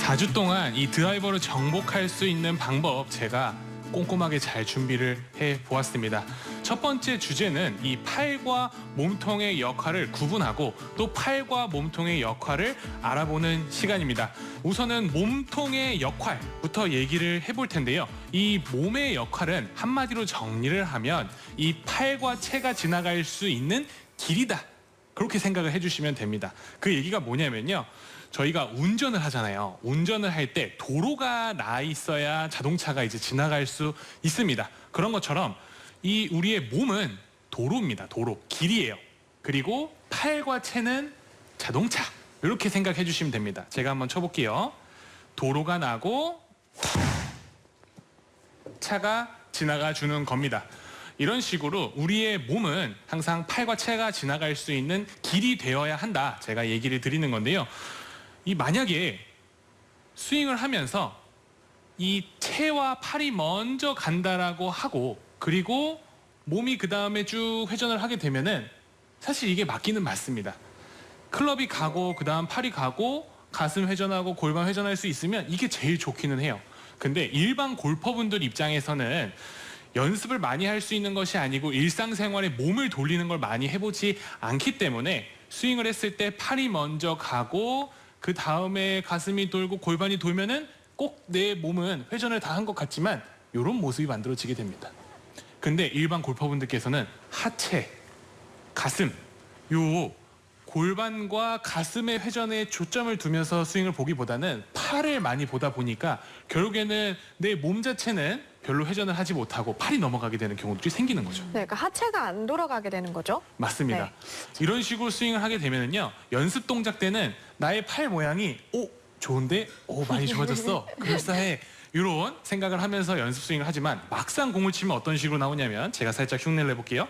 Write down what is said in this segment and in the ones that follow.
4주 동안 이 드라이버를 정복할 수 있는 방법 제가 꼼꼼하게 잘 준비를 해보았습니다. 첫 번째 주제는 이 팔과 몸통의 역할을 구분하고 또 팔과 몸통의 역할을 알아보는 시간입니다. 우선은 몸통의 역할부터 얘기를 해볼 텐데요. 이 몸의 역할은 한마디로 정리를 하면 이 팔과 채가 지나갈 수 있는 길이다. 그렇게 생각을 해주시면 됩니다. 그 얘기가 뭐냐면요. 저희가 운전을 하잖아요. 운전을 할 때 도로가 나 있어야 자동차가 이제 지나갈 수 있습니다. 그런 것처럼 이 우리의 몸은 도로입니다. 도로, 길이에요. 그리고 팔과 채는 자동차. 이렇게 생각해 주시면 됩니다. 제가 한번 쳐볼게요. 도로가 나고 차가 지나가 주는 겁니다. 이런 식으로 우리의 몸은 항상 팔과 채가 지나갈 수 있는 길이 되어야 한다. 제가 얘기를 드리는 건데요. 이 만약에 스윙을 하면서 이 채와 팔이 먼저 간다라고 하고 그리고 몸이 그 다음에 쭉 회전을 하게 되면은 사실 이게 맞기는 맞습니다. 클럽이 가고 그 다음 팔이 가고 가슴 회전하고 골반 회전할 수 있으면 이게 제일 좋기는 해요. 근데 일반 골퍼분들 입장에서는 연습을 많이 할 수 있는 것이 아니고 일상생활에 몸을 돌리는 걸 많이 해보지 않기 때문에 스윙을 했을 때 팔이 먼저 가고 그 다음에 가슴이 돌고 골반이 돌면은 꼭 내 몸은 회전을 다 한 것 같지만 이런 모습이 만들어지게 됩니다. 근데 일반 골퍼분들께서는 하체, 가슴, 요 골반과 가슴의 회전에 초점을 두면서 스윙을 보기보다는 팔을 많이 보다 보니까 결국에는 내 몸 자체는 별로 회전을 하지 못하고 팔이 넘어가게 되는 경우들이 생기는 거죠. 네, 그러니까 하체가 안 돌아가게 되는 거죠? 맞습니다. 네. 이런 식으로 스윙을 하게 되면은요, 연습 동작 때는 나의 팔 모양이 좋은데, 많이 좋아졌어, 그럴싸해, 이런 생각을 하면서 연습 스윙을 하지만 막상 공을 치면 어떤 식으로 나오냐면 제가 살짝 흉내를 내볼게요.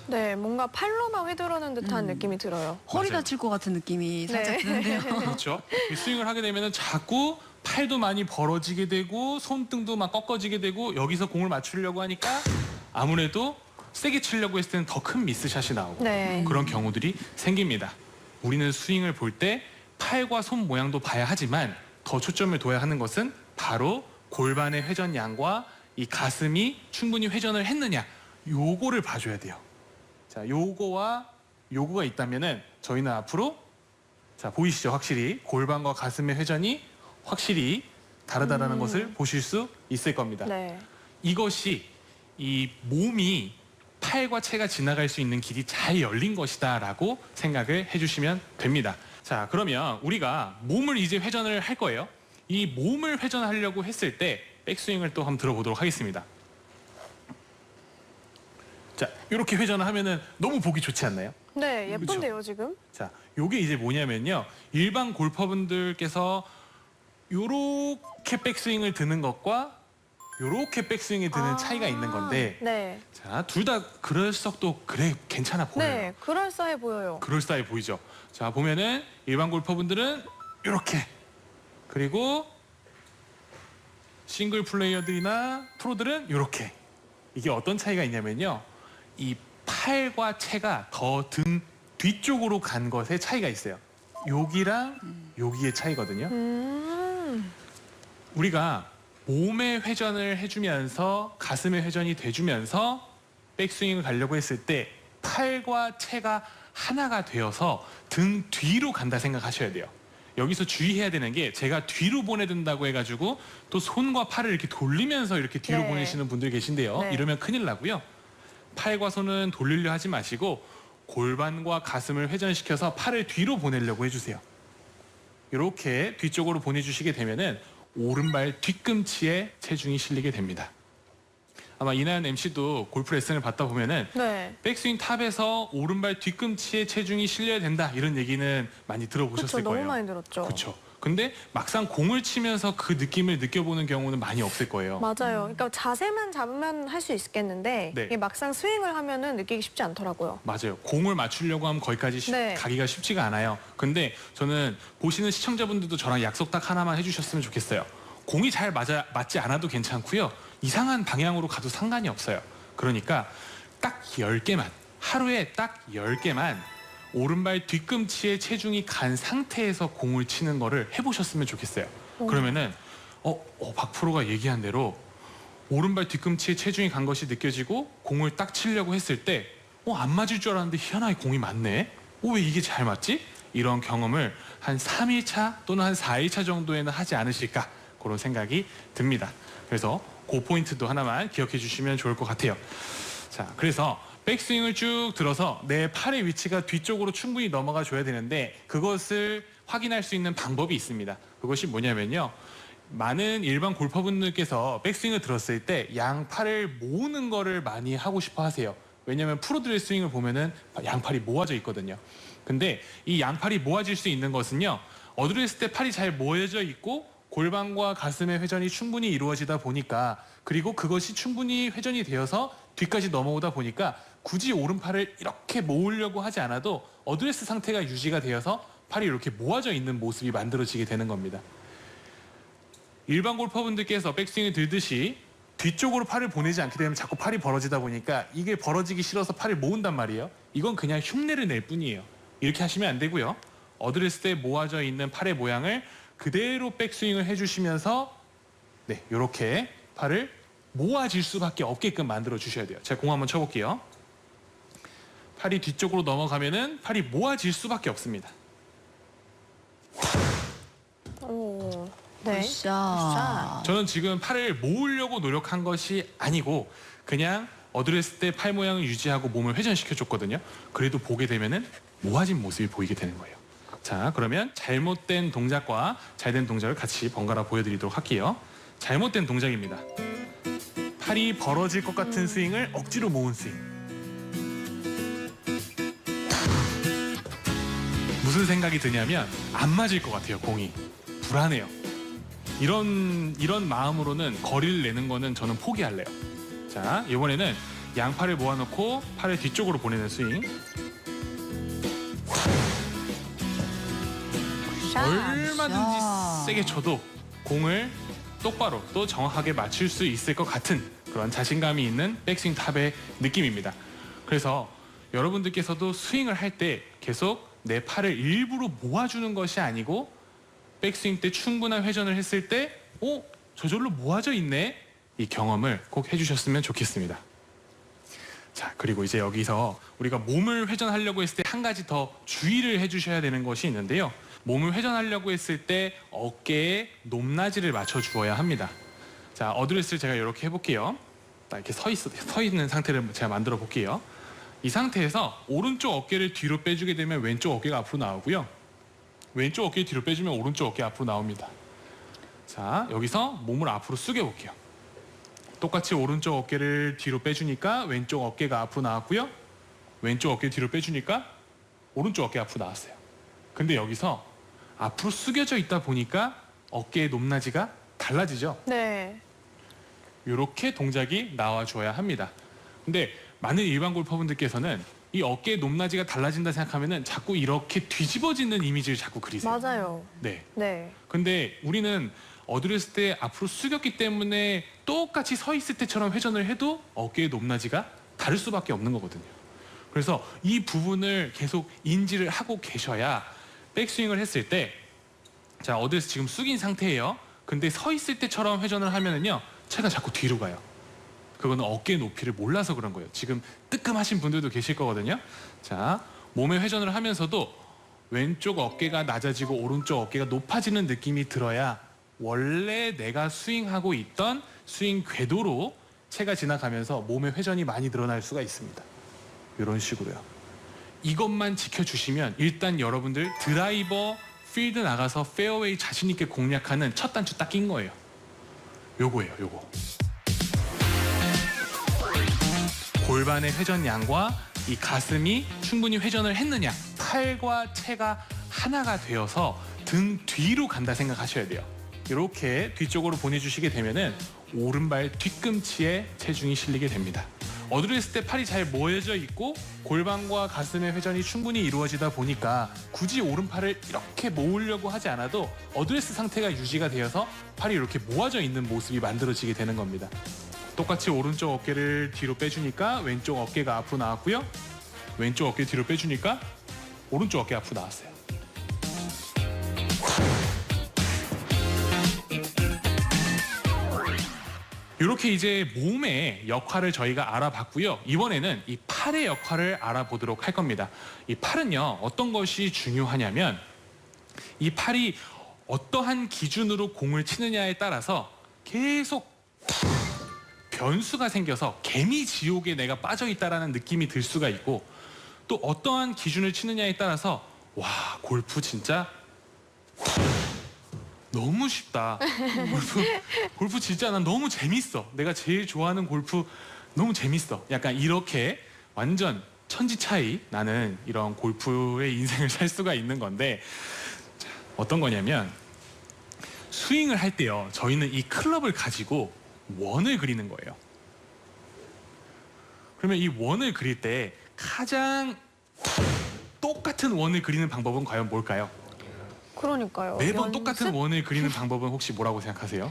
네, 뭔가 팔로만 휘두르는 듯한 느낌이 들어요. 허리 맞아요. 다칠 것 같은 느낌이 살짝 네. 드는데요. 그렇죠. 이 스윙을 하게 되면은 자꾸 팔도 많이 벌어지게 되고 손등도 막 꺾어지게 되고 여기서 공을 맞추려고 하니까 아무래도 세게 치려고 했을 때는 더 큰 미스샷이 나오고 네. 그런 경우들이 생깁니다. 우리는 스윙을 볼 때 팔과 손 모양도 봐야 하지만 더 초점을 둬야 하는 것은 바로 골반의 회전량과 이 가슴이 충분히 회전을 했느냐 요거를 봐줘야 돼요. 자, 요거와 요거가 있다면은 저희는 앞으로 자 보이시죠? 확실히 골반과 가슴의 회전이 확실히 다르다라는 것을 보실 수 있을 겁니다. 네. 이것이 이 몸이 팔과 채가 지나갈 수 있는 길이 잘 열린 것이다라고 생각을 해주시면 됩니다. 자, 그러면 우리가 몸을 이제 회전을 할 거예요. 이 몸을 회전하려고 했을 때 백스윙을 또 한번 들어보도록 하겠습니다. 자, 이렇게 회전을 하면은 너무 보기 좋지 않나요? 네, 예쁜데요, 지금? 자, 요게 이제 뭐냐면요. 일반 골퍼분들께서 요렇게 백스윙을 드는 것과 요렇게 백스윙이 드는 차이가 있는 건데 네. 자, 둘 다 그럴썩도 그래 괜찮아 보여요. 네, 그럴싸해 보여요. 그럴싸해 보이죠. 자, 보면은 일반 골퍼분들은 요렇게 그리고 싱글 플레이어들이나 프로들은 요렇게 이게 어떤 차이가 있냐면요. 이 팔과 채가 더 등 뒤쪽으로 간 것의 차이가 있어요. 여기랑 여기의 차이거든요. 우리가 몸의 회전을 해주면서 가슴의 회전이 돼주면서 백스윙을 가려고 했을 때 팔과 채가 하나가 되어서 등 뒤로 간다 생각하셔야 돼요. 여기서 주의해야 되는 게 제가 뒤로 보내든다고 해가지고 또 손과 팔을 이렇게 돌리면서 이렇게 뒤로 네. 보내시는 분들 계신데요. 네. 이러면 큰일 나고요. 팔과 손은 돌리려 하지 마시고 골반과 가슴을 회전시켜서 팔을 뒤로 보내려고 해주세요. 이렇게 뒤쪽으로 보내주시게 되면은 오른발 뒤꿈치에 체중이 실리게 됩니다. 아마 이나연 MC도 골프 레슨을 받다 보면은 네. 백스윙 탑에서 오른발 뒤꿈치에 체중이 실려야 된다 이런 얘기는 많이 그렇죠, 들어보셨을 너무 거예요. 많이 들었죠. 그렇죠. 근데 막상 공을 치면서 그 느낌을 느껴보는 경우는 많이 없을 거예요. 맞아요. 그러니까 자세만 잡으면 할 수 있겠는데 네. 이게 막상 스윙을 하면은 느끼기 쉽지 않더라고요. 맞아요. 공을 맞추려고 하면 거기까지 네. 가기가 쉽지가 않아요. 근데 저는 보시는 시청자분들도 저랑 약속 딱 하나만 해주셨으면 좋겠어요. 공이 잘 맞지 않아도 괜찮고요. 이상한 방향으로 가도 상관이 없어요. 그러니까 딱 10개만, 하루에 딱 10개만 오른발 뒤꿈치에 체중이 간 상태에서 공을 치는 거를 해보셨으면 좋겠어요. 그러면은 박 프로가 얘기한 대로 오른발 뒤꿈치에 체중이 간 것이 느껴지고 공을 딱 치려고 했을 때 안 맞을 줄 알았는데 희한하게 공이 맞네. 왜 이게 잘 맞지? 이런 경험을 한 3일차 또는 한 4일차 정도에는 하지 않으실까 그런 생각이 듭니다. 그래서 그 포인트도 하나만 기억해 주시면 좋을 것 같아요. 자, 그래서 백스윙을 쭉 들어서 내 팔의 위치가 뒤쪽으로 충분히 넘어가 줘야 되는데 그것을 확인할 수 있는 방법이 있습니다. 그것이 뭐냐면요. 많은 일반 골퍼분들께서 백스윙을 들었을 때 양팔을 모으는 거를 많이 하고 싶어 하세요. 왜냐하면 프로들의 스윙을 보면은 양팔이 모아져 있거든요. 근데 이 양팔이 모아질 수 있는 것은요. 어드레스 때 팔이 잘 모여져 있고 골반과 가슴의 회전이 충분히 이루어지다 보니까 그리고 그것이 충분히 회전이 되어서 뒤까지 넘어오다 보니까 굳이 오른팔을 이렇게 모으려고 하지 않아도 어드레스 상태가 유지가 되어서 팔이 이렇게 모아져 있는 모습이 만들어지게 되는 겁니다. 일반 골퍼분들께서 백스윙을 들듯이 뒤쪽으로 팔을 보내지 않게 되면 자꾸 팔이 벌어지다 보니까 이게 벌어지기 싫어서 팔을 모은단 말이에요. 이건 그냥 흉내를 낼 뿐이에요. 이렇게 하시면 안 되고요. 어드레스 때 모아져 있는 팔의 모양을 그대로 백스윙을 해주시면서 이렇게 팔을 모아질 수밖에 없게끔 만들어 주셔야 돼요. 제가 공 한번 쳐볼게요. 팔이 뒤쪽으로 넘어가면은 팔이 모아질 수밖에 없습니다. 오, 네. 굿샷. 저는 지금 팔을 모으려고 노력한 것이 아니고 그냥 어드레스 때 팔 모양을 유지하고 몸을 회전시켜 줬거든요. 그래도 보게 되면은 모아진 모습이 보이게 되는 거예요. 자, 그러면 잘못된 동작과 잘된 동작을 같이 번갈아 보여드리도록 할게요. 잘못된 동작입니다. 팔이 벌어질 것 같은 스윙을 억지로 모은 스윙. 무슨 생각이 드냐면 안 맞을 것 같아요. 공이 불안해요. 이런 마음으로는 거리를 내는 거는 저는 포기할래요. 자, 이번에는 양팔을 모아놓고 팔을 뒤쪽으로 보내는 스윙. 얼마든지 세게 쳐도 공을 똑바로 또 정확하게 맞출 수 있을 것 같은 그런 자신감이 있는 백스윙 탑의 느낌입니다. 그래서 여러분들께서도 스윙을 할 때 계속 내 팔을 일부러 모아주는 것이 아니고 백스윙 때 충분한 회전을 했을 때 저절로 모아져 있네. 이 경험을 꼭 해주셨으면 좋겠습니다. 자, 그리고 이제 여기서 우리가 몸을 회전하려고 했을 때 한 가지 더 주의를 해주셔야 되는 것이 있는데요. 몸을 회전하려고 했을 때 어깨에 높낮이를 맞춰 주어야 합니다. 자, 어드레스를 제가 이렇게 해볼게요. 딱 이렇게 서 있는 상태를 제가 만들어 볼게요. 이 상태에서 오른쪽 어깨를 뒤로 빼주게 되면 왼쪽 어깨가 앞으로 나오고요. 왼쪽 어깨를 뒤로 빼주면 오른쪽 어깨 앞으로 나옵니다. 자, 여기서 몸을 앞으로 숙여 볼게요. 똑같이 오른쪽 어깨를 뒤로 빼주니까 왼쪽 어깨가 앞으로 나왔고요. 왼쪽 어깨 뒤로 빼주니까 오른쪽 어깨 앞으로 나왔어요. 근데 여기서 앞으로 숙여져 있다 보니까 어깨의 높낮이가 달라지죠. 네. 이렇게 동작이 나와줘야 합니다. 근데 많은 일반 골퍼분들께서는 이 어깨의 높낮이가 달라진다 생각하면은 자꾸 이렇게 뒤집어지는 이미지를 자꾸 그리세요. 맞아요. 네. 네. 근데 우리는 어드레스 때 앞으로 숙였기 때문에 똑같이 서 있을 때처럼 회전을 해도 어깨의 높낮이가 다를 수밖에 없는 거거든요. 그래서 이 부분을 계속 인지를 하고 계셔야 백스윙을 했을 때, 자, 어드레스 지금 숙인 상태예요. 근데 서 있을 때처럼 회전을 하면은요, 채가 자꾸 뒤로 가요. 그거는 어깨 높이를 몰라서 그런 거예요. 지금 뜨끔하신 분들도 계실 거거든요. 자, 몸의 회전을 하면서도 왼쪽 어깨가 낮아지고 오른쪽 어깨가 높아지는 느낌이 들어야 원래 내가 스윙하고 있던 스윙 궤도로 채가 지나가면서 몸의 회전이 많이 늘어날 수가 있습니다. 이런 식으로요. 이것만 지켜주시면 일단 여러분들 드라이버 필드 나가서 페어웨이 자신 있게 공략하는 첫 단추 딱 낀 거예요. 요거예요, 요거. 골반의 회전량과 이 가슴이 충분히 회전을 했느냐, 팔과 채가 하나가 되어서 등 뒤로 간다 생각하셔야 돼요. 이렇게 뒤쪽으로 보내주시게 되면은 오른발 뒤꿈치에 체중이 실리게 됩니다. 어드레스 때 팔이 잘 모여져 있고 골반과 가슴의 회전이 충분히 이루어지다 보니까 굳이 오른팔을 이렇게 모으려고 하지 않아도 어드레스 상태가 유지가 되어서 팔이 이렇게 모아져 있는 모습이 만들어지게 되는 겁니다. 똑같이 오른쪽 어깨를 뒤로 빼주니까 왼쪽 어깨가 앞으로 나왔고요. 왼쪽 어깨 뒤로 빼주니까 오른쪽 어깨 앞으로 나왔어요. 이렇게 이제 몸의 역할을 저희가 알아봤고요. 이번에는 이 팔의 역할을 알아보도록 할 겁니다. 이 팔은요, 어떤 것이 중요하냐면 이 팔이 어떠한 기준으로 공을 치느냐에 따라서 계속 변수가 생겨서 개미 지옥에 내가 빠져 있다라는 느낌이 들 수가 있고, 또 어떠한 기준을 치느냐에 따라서 와, 골프 진짜 너무 쉽다. 골프 진짜 난 너무 재밌어. 내가 제일 좋아하는 골프 너무 재밌어. 약간 이렇게 완전 천지 차이 나는 이런 골프의 인생을 살 수가 있는 건데, 자, 어떤 거냐면 스윙을 할 때요, 저희는 이 클럽을 가지고 원을 그리는 거예요. 그러면 이 원을 그릴 때 가장 똑같은 원을 그리는 방법은 과연 뭘까요? 그러니까요. 매번 연습? 똑같은 원을 그리는 방법은 혹시 뭐라고 생각하세요?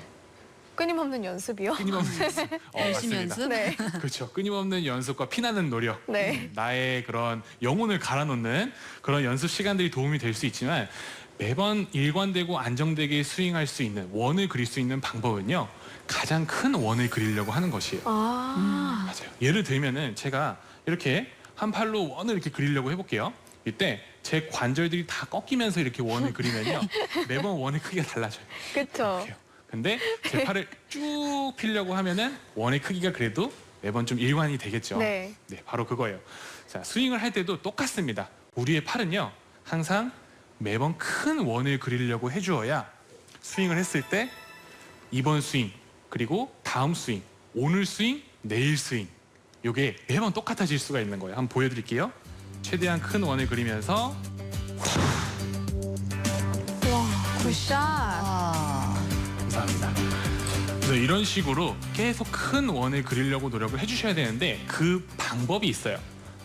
끊임없는 연습이요? 끊임없는 연습. 열심히 맞습니다. 연습? 네. 그렇죠. 끊임없는 연습과 피나는 노력. 네. 나의 그런 영혼을 갈아놓는 그런 연습 시간들이 도움이 될 수 있지만, 매번 일관되고 안정되게 스윙할 수 있는 원을 그릴 수 있는 방법은요, 가장 큰 원을 그리려고 하는 것이에요. 맞아요. 예를 들면은 제가 이렇게 한 팔로 원을 이렇게 그리려고 해볼게요. 이때 제 관절들이 다 꺾이면서 이렇게 원을 그리면요, 매번 원의 크기가 달라져요. 그렇죠. 근데 제 팔을 쭉 펴려고 하면은 원의 크기가 그래도 매번 좀 일관이 되겠죠. 네. 네, 바로 그거예요. 자, 스윙을 할 때도 똑같습니다. 우리의 팔은요, 항상 매번 큰 원을 그리려고 해주어야 스윙을 했을 때 이번 스윙, 그리고 다음 스윙, 오늘 스윙, 내일 스윙, 요게 매번 똑같아질 수가 있는 거예요. 한번 보여드릴게요. 최대한 큰 원을 그리면서 와, 굿샷. 감사합니다. 그래서 이런 식으로 계속 큰 원을 그리려고 노력을 해주셔야 되는데, 그 방법이 있어요.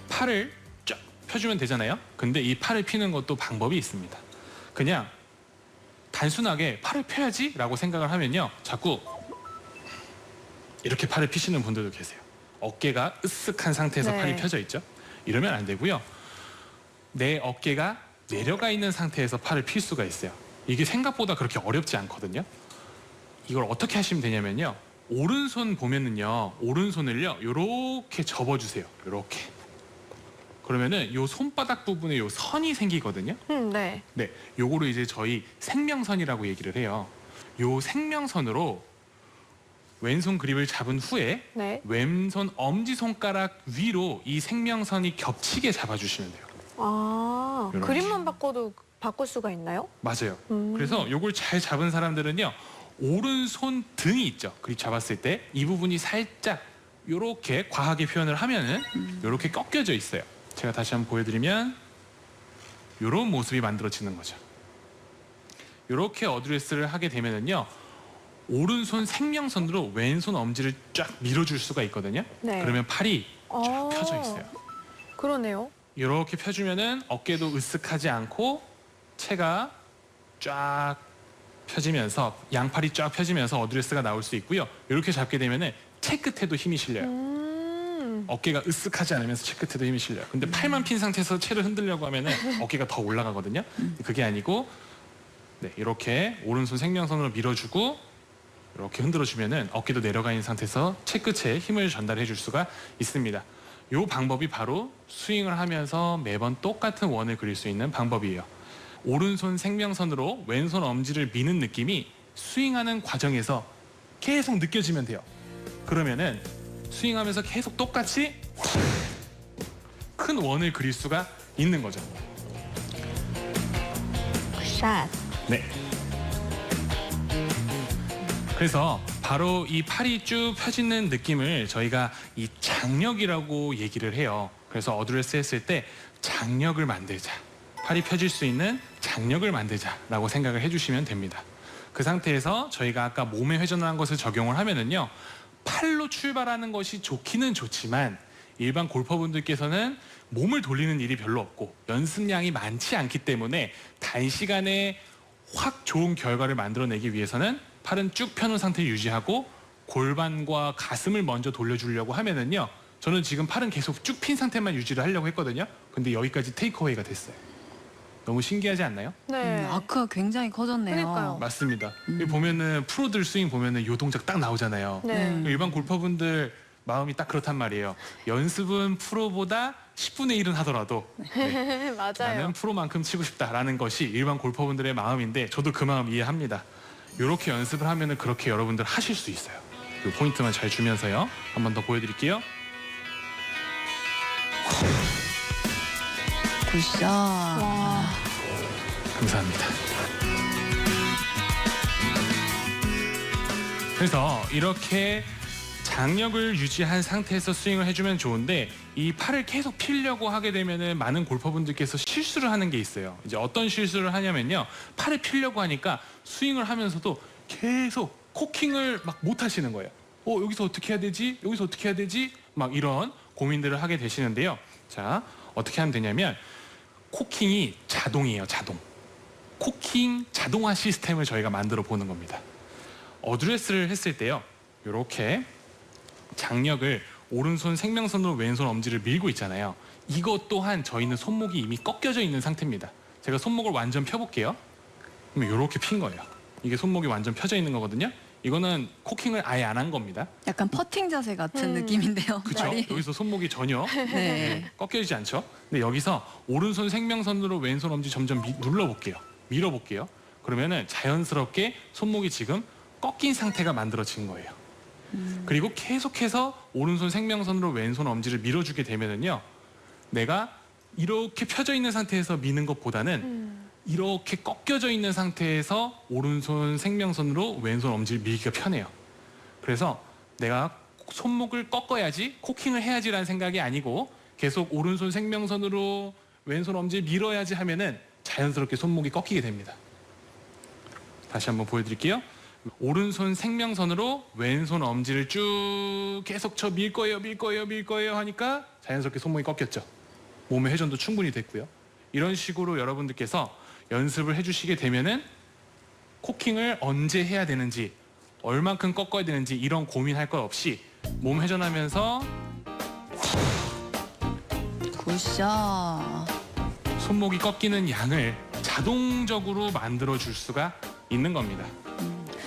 팔을 쫙 펴주면 되잖아요. 근데 이 팔을 피는 것도 방법이 있습니다. 그냥 단순하게 팔을 펴야지 라고 생각을 하면요, 자꾸 이렇게 팔을 피시는 분들도 계세요. 어깨가 으쓱한 상태에서 네. 팔이 펴져 있죠. 이러면 안 되고요. 내 어깨가 내려가 있는 상태에서 팔을 필 수가 있어요. 이게 생각보다 그렇게 어렵지 않거든요. 이걸 어떻게 하시면 되냐면요, 오른손 보면은요, 오른손을요 요렇게 접어주세요. 요렇게. 그러면은 요 손바닥 부분에 요 선이 생기거든요. 네. 네, 요거를 이제 저희 생명선이라고 얘기를 해요. 요 생명선으로 왼손 그립을 잡은 후에 네. 왼손 엄지손가락 위로 이 생명선이 겹치게 잡아주시면 돼요. 아, 이런 그림만 바꿔도 바꿀 수가 있나요? 맞아요. 음. 그래서 요걸 잘 잡은 사람들은요, 오른손 등이 있죠. 그립 잡았을 때 이 부분이 살짝 요렇게 과하게 표현을 하면은 요렇게 꺾여져 있어요. 제가 다시 한번 보여드리면 요런 모습이 만들어지는 거죠. 요렇게 어드레스를 하게 되면은요, 오른손 생명선으로 왼손 엄지를 쫙 밀어줄 수가 있거든요. 네. 그러면 팔이 쫙 어. 펴져 있어요. 그러네요. 이렇게 펴주면은 어깨도 으쓱하지 않고 체가 쫙 펴지면서, 양팔이 쫙 펴지면서 어드레스가 나올 수 있고요. 이렇게 잡게 되면은 채 끝에도 힘이 실려요. 어깨가 으쓱하지 않으면서 채 끝에도 힘이 실려요. 근데 팔만 핀 상태에서 채를 흔들려고 하면은 어깨가 더 올라가거든요. 그게 아니고, 네, 이렇게 오른손 생명선으로 밀어주고 이렇게 흔들어주면은 어깨도 내려가 있는 상태에서 채 끝에 힘을 전달해 줄 수가 있습니다. 이 방법이 바로 스윙을 하면서 매번 똑같은 원을 그릴 수 있는 방법이에요. 오른손 생명선으로 왼손 엄지를 미는 느낌이 스윙하는 과정에서 계속 느껴지면 돼요. 그러면은 스윙하면서 계속 똑같이 큰 원을 그릴 수가 있는 거죠. 굿샷. 네. 그래서 바로 이 팔이 쭉 펴지는 느낌을 저희가 이 장력이라고 얘기를 해요. 그래서 어드레스 했을 때 장력을 만들자, 팔이 펴질 수 있는 장력을 만들자라고 생각을 해주시면 됩니다. 그 상태에서 저희가 아까 몸에 회전을 한 것을 적용을 하면은요, 팔로 출발하는 것이 좋기는 좋지만 일반 골퍼분들께서는 몸을 돌리는 일이 별로 없고 연습량이 많지 않기 때문에 단시간에 확 좋은 결과를 만들어내기 위해서는 팔은 쭉 펴놓은 상태를 유지하고 골반과 가슴을 먼저 돌려주려고 하면은요, 저는 지금 팔은 계속 쭉 핀 상태만 유지를 하려고 했거든요. 근데 여기까지 테이크어웨이가 됐어요. 너무 신기하지 않나요? 네. 아크가 굉장히 커졌네요. 그러니까요. 맞습니다. 여기 보면은 프로들 스윙 보면은 요 동작 딱 나오잖아요. 네. 일반 골퍼분들 마음이 딱 그렇단 말이에요. 연습은 프로보다 10분의 1은 하더라도 네, 맞아요. 나는 프로만큼 치고 싶다라는 것이 일반 골퍼분들의 마음인데 저도 그 마음 이해합니다. 이렇게 연습을 하면은 그렇게 여러분들 하실 수 있어요. 이 포인트만 잘 주면서요. 한 번 더 보여드릴게요. 굿샷. 와. 감사합니다. 그래서 이렇게 장력을 유지한 상태에서 스윙을 해주면 좋은데 이 팔을 계속 피려고 하게 되면은 많은 골퍼분들께서 실수를 하는 게 있어요. 이제 어떤 실수를 하냐면요. 팔을 피려고 하니까 스윙을 하면서도 계속 코킹을 막 못 하시는 거예요. 여기서 어떻게 해야 되지? 여기서 어떻게 해야 되지? 막 이런 고민들을 하게 되시는데요. 자, 어떻게 하면 되냐면 코킹이 자동이에요. 자동. 코킹 자동화 시스템을 저희가 만들어 보는 겁니다. 어드레스를 했을 때요. 이렇게 장력을 오른손 생명선으로 왼손 엄지를 밀고 있잖아요. 이것 또한 저희는 손목이 이미 꺾여져 있는 상태입니다. 제가 손목을 완전 펴볼게요. 그러면 이렇게 핀 거예요. 이게 손목이 완전 펴져 있는 거거든요. 이거는 코킹을 아예 안 한 겁니다. 약간 퍼팅 자세 같은 느낌인데요. 그렇죠? 다리. 여기서 손목이 전혀 네. 꺾여지지 않죠. 근데 여기서 오른손 생명선으로 왼손 엄지 점점 눌러볼게요. 밀어볼게요. 그러면은 자연스럽게 손목이 지금 꺾인 상태가 만들어진 거예요. 그리고 계속해서 오른손 생명선으로 왼손 엄지를 밀어주게 되면은요, 내가 이렇게 펴져 있는 상태에서 미는 것보다는 이렇게 꺾여져 있는 상태에서 오른손 생명선으로 왼손 엄지를 밀기가 편해요. 그래서 내가 손목을 꺾어야지, 코킹을 해야지라는 생각이 아니고 계속 오른손 생명선으로 왼손 엄지를 밀어야지 하면은 자연스럽게 손목이 꺾이게 됩니다. 다시 한번 보여드릴게요. 오른손 생명선으로 왼손 엄지를 쭉 계속 밀 거예요 하니까 자연스럽게 손목이 꺾였죠. 몸의 회전도 충분히 됐고요. 이런 식으로 여러분들께서 연습을 해주시게 되면은 코킹을 언제 해야 되는지, 얼만큼 꺾어야 되는지 이런 고민할 것 없이 몸 회전하면서 굿샷. 손목이 꺾이는 양을 자동적으로 만들어 줄 수가 있는 겁니다.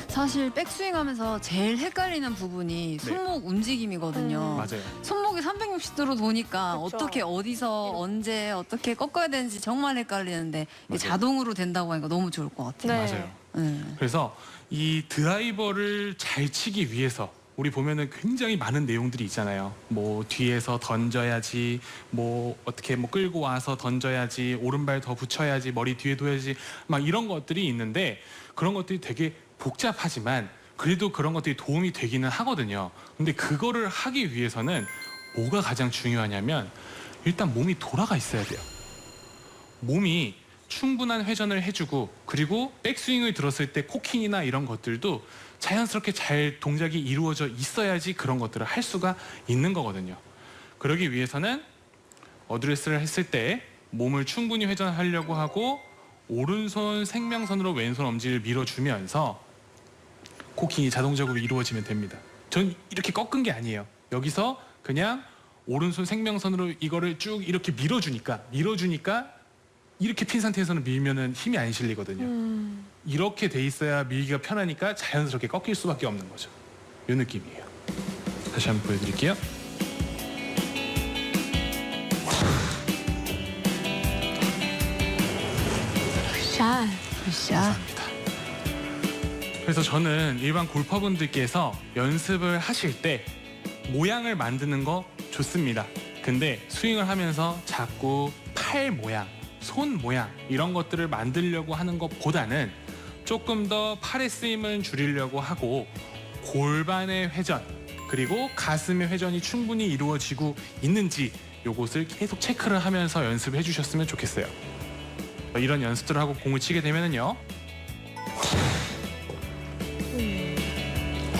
사실 백스윙하면서 제일 헷갈리는 부분이 손목 움직임이거든요. 맞아요. 손목이 360도로 도니까 그쵸. 어떻게 어디서 언제 어떻게 꺾어야 되는지 정말 헷갈리는데 이게 맞아요. 자동으로 된다고 하니까 너무 좋을 것 같아요. 네. 맞아요. 네. 그래서 이 드라이버를 잘 치기 위해서 우리 보면은 굉장히 많은 내용들이 있잖아요. 뭐 뒤에서 던져야지, 뭐 어떻게 뭐 끌고 와서 던져야지, 오른발 더 붙여야지, 머리 뒤에 둬야지, 막 이런 것들이 있는데 그런 것들이 되게 복잡하지만 그래도 그런 것들이 도움이 되기는 하거든요. 근데 그거를 하기 위해서는 뭐가 가장 중요하냐면 일단 몸이 돌아가 있어야 돼요. 몸이 충분한 회전을 해주고 그리고 백스윙을 들었을 때 코킹이나 이런 것들도 자연스럽게 잘 동작이 이루어져 있어야지 그런 것들을 할 수가 있는 거거든요. 그러기 위해서는 어드레스를 했을 때 몸을 충분히 회전하려고 하고 오른손 생명선으로 왼손 엄지를 밀어주면서 코킹이 자동적으로 이루어지면 됩니다. 전 이렇게 꺾은 게 아니에요. 여기서 그냥 오른손 생명선으로 이거를 쭉 이렇게 밀어주니까 이렇게 핀 상태에서는 밀면은 힘이 안 실리거든요. 이렇게 돼 있어야 밀기가 편하니까 자연스럽게 꺾일 수밖에 없는 거죠. 이 느낌이에요. 다시 한번 보여드릴게요. 샷. 굿샷. 감사합니다. 그래서 저는 일반 골퍼분들께서 연습을 하실 때 모양을 만드는 거 좋습니다. 근데 스윙을 하면서 자꾸 팔 모양, 손 모양 이런 것들을 만들려고 하는 것보다는 조금 더 팔의 쓰임을 줄이려고 하고 골반의 회전 그리고 가슴의 회전이 충분히 이루어지고 있는지 요것을 계속 체크를 하면서 연습을 해주셨으면 좋겠어요. 이런 연습들을 하고 공을 치게 되면은요.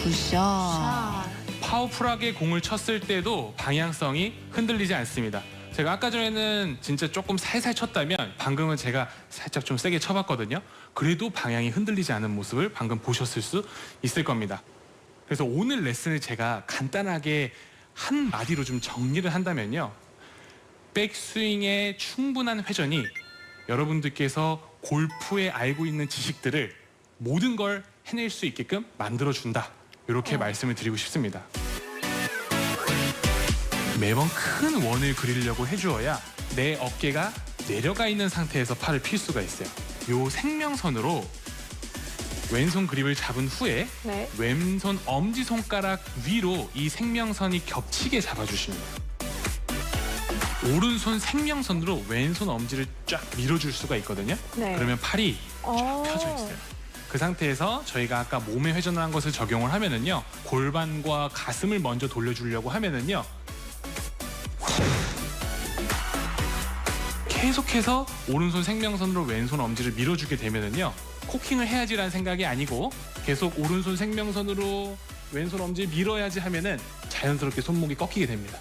굿샷. 샷. 파워풀하게 공을 쳤을 때도 방향성이 흔들리지 않습니다. 제가 아까 전에는 진짜 조금 살살 쳤다면 방금은 제가 살짝 좀 세게 쳐봤거든요. 그래도 방향이 흔들리지 않은 모습을 방금 보셨을 수 있을 겁니다. 그래서 오늘 레슨을 제가 간단하게 한 마디로 좀 정리를 한다면요. 백스윙의 충분한 회전이 여러분들께서 골프에 알고 있는 지식들을 모든 걸 해낼 수 있게끔 만들어준다. 이렇게 말씀을 드리고 싶습니다. 매번 큰 원을 그리려고 해주어야 내 어깨가 내려가 있는 상태에서 팔을 필 수가 있어요. 요 생명선으로 왼손 그립을 잡은 후에 네. 왼손 엄지손가락 위로 이 생명선이 겹치게 잡아주십니다. 오른손 생명선으로 왼손 엄지를 쫙 밀어줄 수가 있거든요. 네. 그러면 팔이 쫙 어. 펴져 있어요. 그 상태에서 저희가 아까 몸에 회전한 것을 적용을 하면은요, 골반과 가슴을 먼저 돌려주려고 하면은요, 계속해서 오른손 생명선으로 왼손 엄지를 밀어주게 되면은요, 코킹을 해야지라는 생각이 아니고 계속 오른손 생명선으로 왼손 엄지를 밀어야지 하면은 자연스럽게 손목이 꺾이게 됩니다.